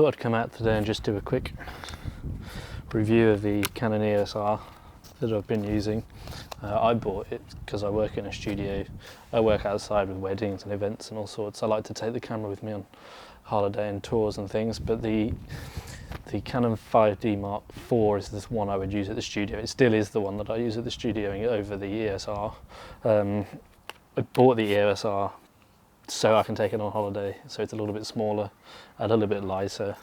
thought I'd come out today and just do a quick review of the Canon EOS R that I've been using. I bought it because I work in a studio. I work outside with weddings and events and all sorts. I like to take the camera with me on holiday and tours and things, but the Canon 5D Mark IV is this one I would use at the studio. It still is the one that I use at the studio over the EOS R. I bought the EOS R so I can take it on holiday, so it's a little bit smaller, a little bit lighter.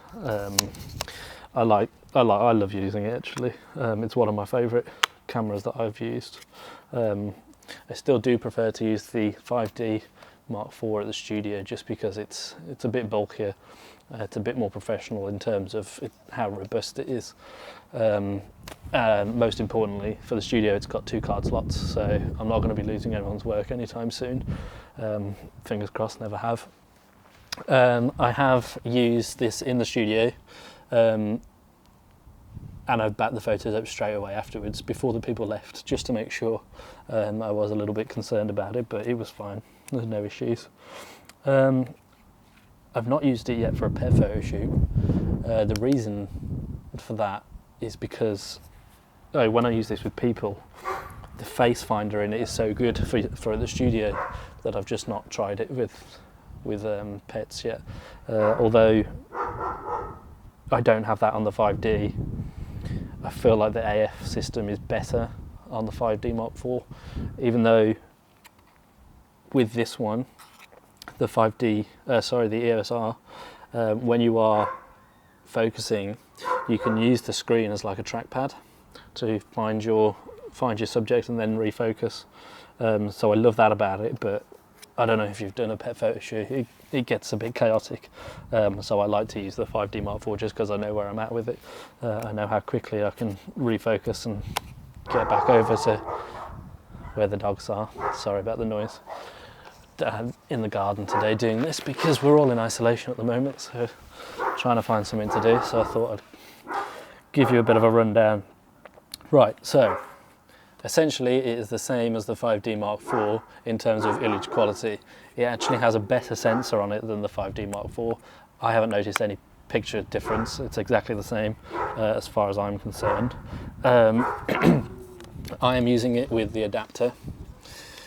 I love using it actually. It's one of my favourite cameras that I've used. I still do prefer to use the 5D Mark IV at the studio just because it's a bit bulkier. It's a bit more professional in terms of how robust it is. Most importantly, for the studio, it's got 2 card slots, so I'm not going to be losing anyone's work anytime soon. Fingers crossed, never have. I have used this in the studio, and I've backed the photos up straight away afterwards, before the people left, just to make sure. I was a little bit concerned about it, but it was fine. There's no issues. I've not used it yet for a pet photo shoot. The reason for that is because when I use this with people, the face finder in it is so good for the studio that I've just not tried it with pets yet. Although I don't have that on the 5D, I feel like the AF system is better on the 5D Mark IV, even though with this one, the EOS R, when you are focusing, you can use the screen as like a trackpad to find your subject and then refocus. So I love that about it, but I don't know if you've done a pet photo shoot, it gets a bit chaotic. So I like to use the 5D Mark IV just because I know where I'm at with it. I know how quickly I can refocus and get back over to where the dogs are. Sorry about the noise. In the garden today doing this because we're all in isolation at the moment, so trying to find something to do, so I thought I'd give you a bit of a rundown. Right, so essentially it is the same as the 5D Mark IV in terms of image quality. It actually has a better sensor on it than the 5D Mark IV. I haven't noticed any picture difference. It's exactly the same as far as I'm concerned. I am using it with the adapter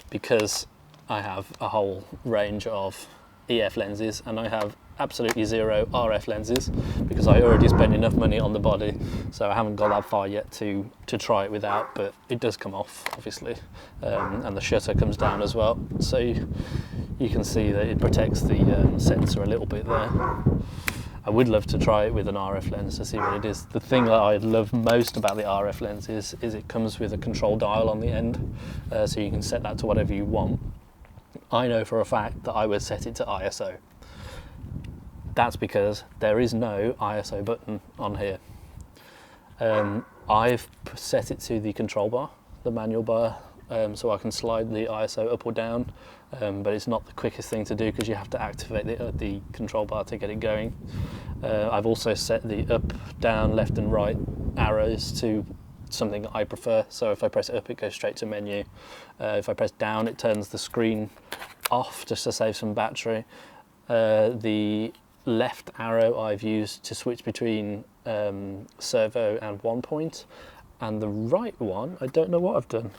because I have a whole range of EF lenses and I have absolutely 0 RF lenses because I already spent enough money on the body, so I haven't got that far yet to try it without, but it does come off obviously, and the shutter comes down as well, so you can see that it protects the sensor a little bit there. I would love to try it with an RF lens to see what it is. The thing that I love most about the RF lens is it comes with a control dial on the end, so you can set that to whatever you want. I know for a fact that I would set it to ISO. That's because there is no ISO button on here. I've set it to the control bar, the manual bar, so I can slide the ISO up or down, but it's not the quickest thing to do because you have to activate the control bar to get it going. I've also set the up, down, left and right arrows to something that I prefer, so if I press up it goes straight to menu. If I press down it turns the screen off just to save some battery. The left arrow I've used to switch between servo and 1-point, and the right one, I don't know what I've done.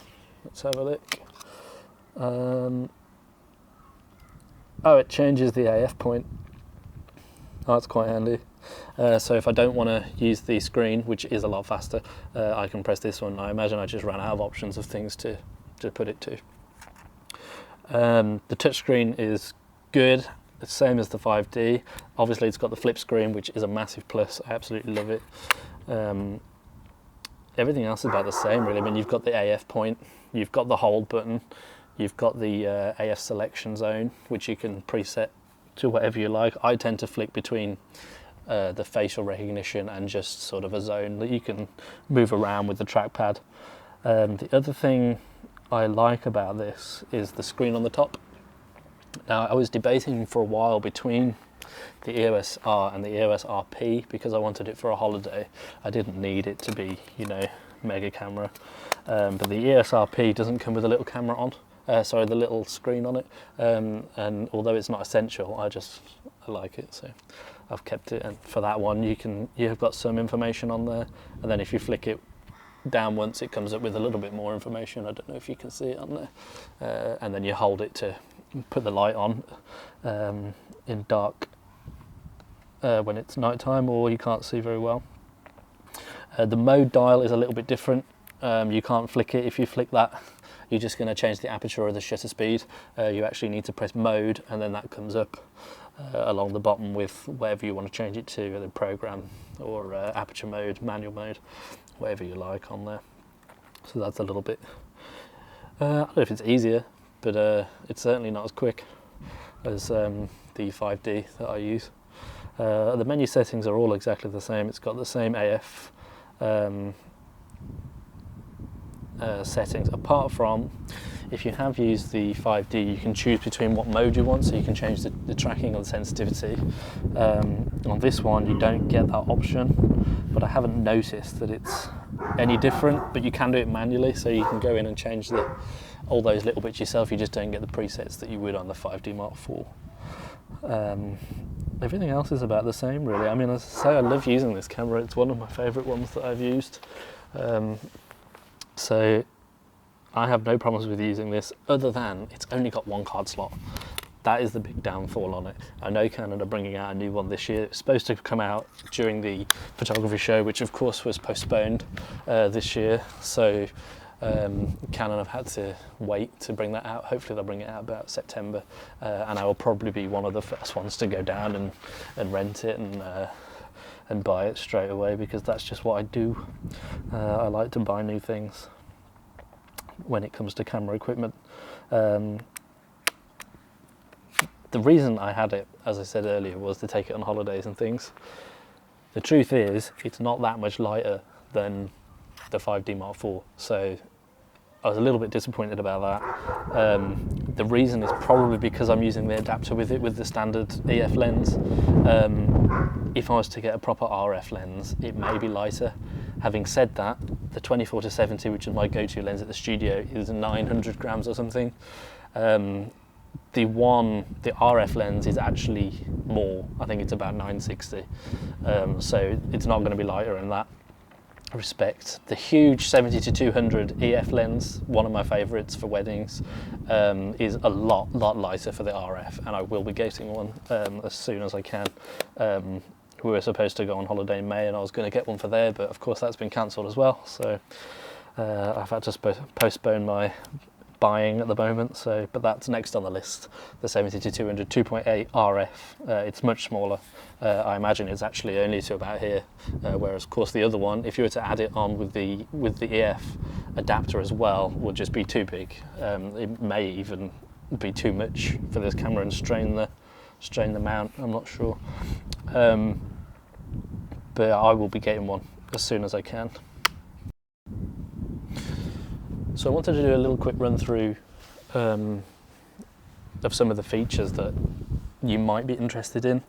Let's have a look. Oh, it changes the AF point. Oh, that's quite handy. So if I don't want to use the screen, which is a lot faster, I can press this one. I imagine I just ran out of options of things to put it to. The touchscreen is good, the same as the 5D. Obviously it's got the flip screen, which is a massive plus. I absolutely love it. Everything else is about the same really. I mean, you've got the AF point, you've got the hold button, you've got the AF selection zone, which you can preset to whatever you like. I tend to flick between the facial recognition and just sort of a zone that you can move around with the trackpad. The other thing I like about this is the screen on the top. Now, I was debating for a while between the EOS R and the EOS RP because I wanted it for a holiday. I didn't need it to be, you know, mega camera. But the EOS RP doesn't come with a little camera on. sorry, the little screen on it. And although it's not essential, I like it, so I've kept it. And for that one, you've got some information on there, and then if you flick it down once, it comes up with a little bit more information. I don't know if you can see it on there. And then you hold it to put the light on in dark when it's nighttime or you can't see very well. The mode dial is a little bit different. You can't flick it. If you flick that, you're just going to change the aperture or the shutter speed. You actually need to press mode, and then that comes up along the bottom with whatever you want to change it to, the program or aperture mode, manual mode, whatever you like on there. So that's a little bit, I don't know if it's easier, but it's certainly not as quick as the 5D that I use. The menu settings are all exactly the same. It's got the same AF settings, apart from if you have used the 5D, you can choose between what mode you want, so you can change the tracking or the sensitivity. On this one you don't get that option, but I haven't noticed that it's any different, but you can do it manually, so you can go in and change all those little bits yourself. You just don't get the presets that you would on the 5D Mark IV. Everything else is about the same, really. I mean, as I say, I love using this camera. It's one of my favourite ones that I've used. So I have no problems with using this, other than it's only got one card slot. That is the big downfall on it. I know Canon are bringing out a new one this year. It's supposed to come out during the photography show, which of course was postponed this year. So Canon have had to wait to bring that out. Hopefully they'll bring it out about September, and I will probably be one of the first ones to go down and rent it and buy it straight away, because that's just what I do. I like to buy new things when it comes to camera equipment. The reason I had it, as I said earlier, was to take it on holidays and things. The truth is, it's not that much lighter than the 5D Mark IV, so I was a little bit disappointed about that. The reason is probably because I'm using the adapter with it, with the standard EF lens. If I was to get a proper RF lens, it may be lighter. Having said that, the 24-70, which is my go-to lens at the studio, is 900 grams or something. The RF lens is actually more. I think it's about 960. So it's not going to be lighter in that respect. The huge 70-200 EF lens, one of my favourites for weddings, is a lot lighter for the RF, and I will be getting one as soon as I can. We were supposed to go on holiday in May, and I was going to get one for there, but of course that's been cancelled as well, so I've had to postpone my buying at the moment. So, but that's next on the list, the 70-200 2.8 RF. It's much smaller. I imagine it's actually only to about here, whereas of course the other one, if you were to add it on with the EF adapter as well, would just be too big. It may even be too much for this camera and strain the mount. I'm not sure, but I will be getting one as soon as I can. So I wanted to do a little quick run through of some of the features that you might be interested in.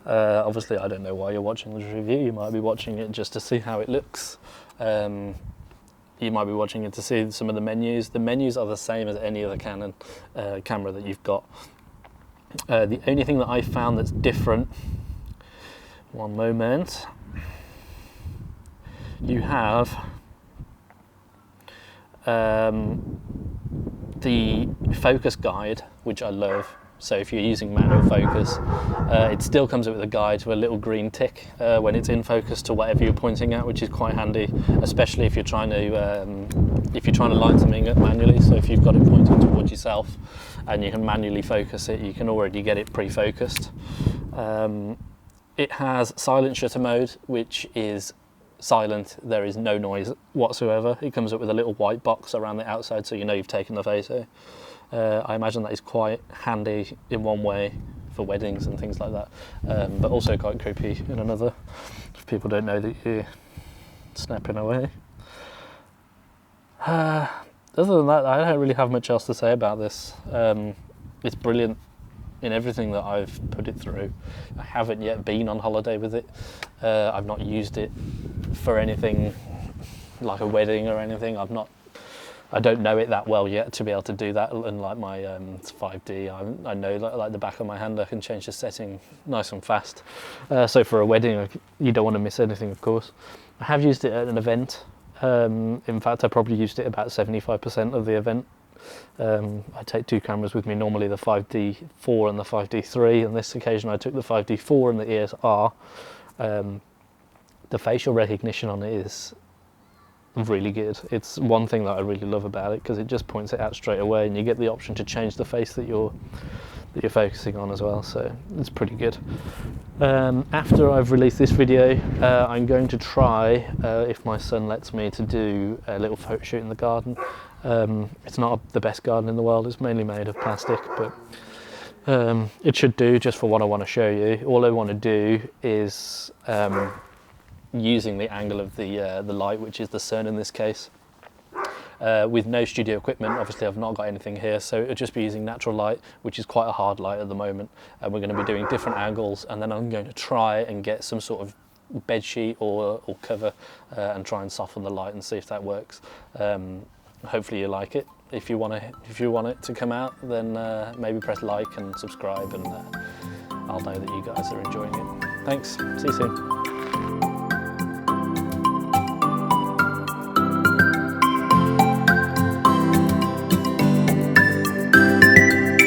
Obviously I don't know why you're watching this review. You might be watching it just to see how it looks. You might be watching it to see some of the menus. The menus are the same as any other Canon camera that you've got. The only thing that I found that's different, one moment, you have the focus guide, which I love. So if you're using manual focus, it still comes up with a guide with a little green tick when it's in focus to whatever you're pointing at, which is quite handy, especially if you're trying to line something up manually. So if you've got it pointing towards yourself and you can manually focus it, you can already get it pre-focused. It has silent shutter mode, which is silent. There is no noise whatsoever. It comes up with a little white box around the outside, so you know you've taken the photo. I imagine that is quite handy in one way for weddings and things like that, but also quite creepy in another, if people don't know that you're snapping away. Other than that, I don't really have much else to say about this. It's brilliant in everything that I've put it through. I haven't yet been on holiday with it. I've not used it for anything like a wedding or anything. I've not I don't know it that well yet to be able to do that, unlike my 5D. I know like the back of my hand I can change the setting nice and fast. So for a wedding, you don't want to miss anything, of course. I have used it at an event. In fact, I probably used it about 75% of the event. I take 2 cameras with me, normally the 5D4 and the 5D3. On this occasion I took the 5D4 and the EOS R. The facial recognition on it is really good. It's one thing that I really love about it, because it just points it out straight away, and you get the option to change the face that you're focusing on as well, so it's pretty good. After I've released this video, I'm going to try, if my son lets me, to do a little photo shoot in the garden. It's not the best garden in the world, it's mainly made of plastic, but it should do just for what I want to show you. All I want to do is using the angle of the light, which is the sun in this case, with no studio equipment. Obviously I've not got anything here, so it'll just be using natural light, which is quite a hard light at the moment, and we're going to be doing different angles, and then I'm going to try and get some sort of bed sheet or cover and try and soften the light and see if that works. Hopefully you like it. If you want it to come out, then maybe press like and subscribe, and I'll know that you guys are enjoying it. Thanks, see you soon.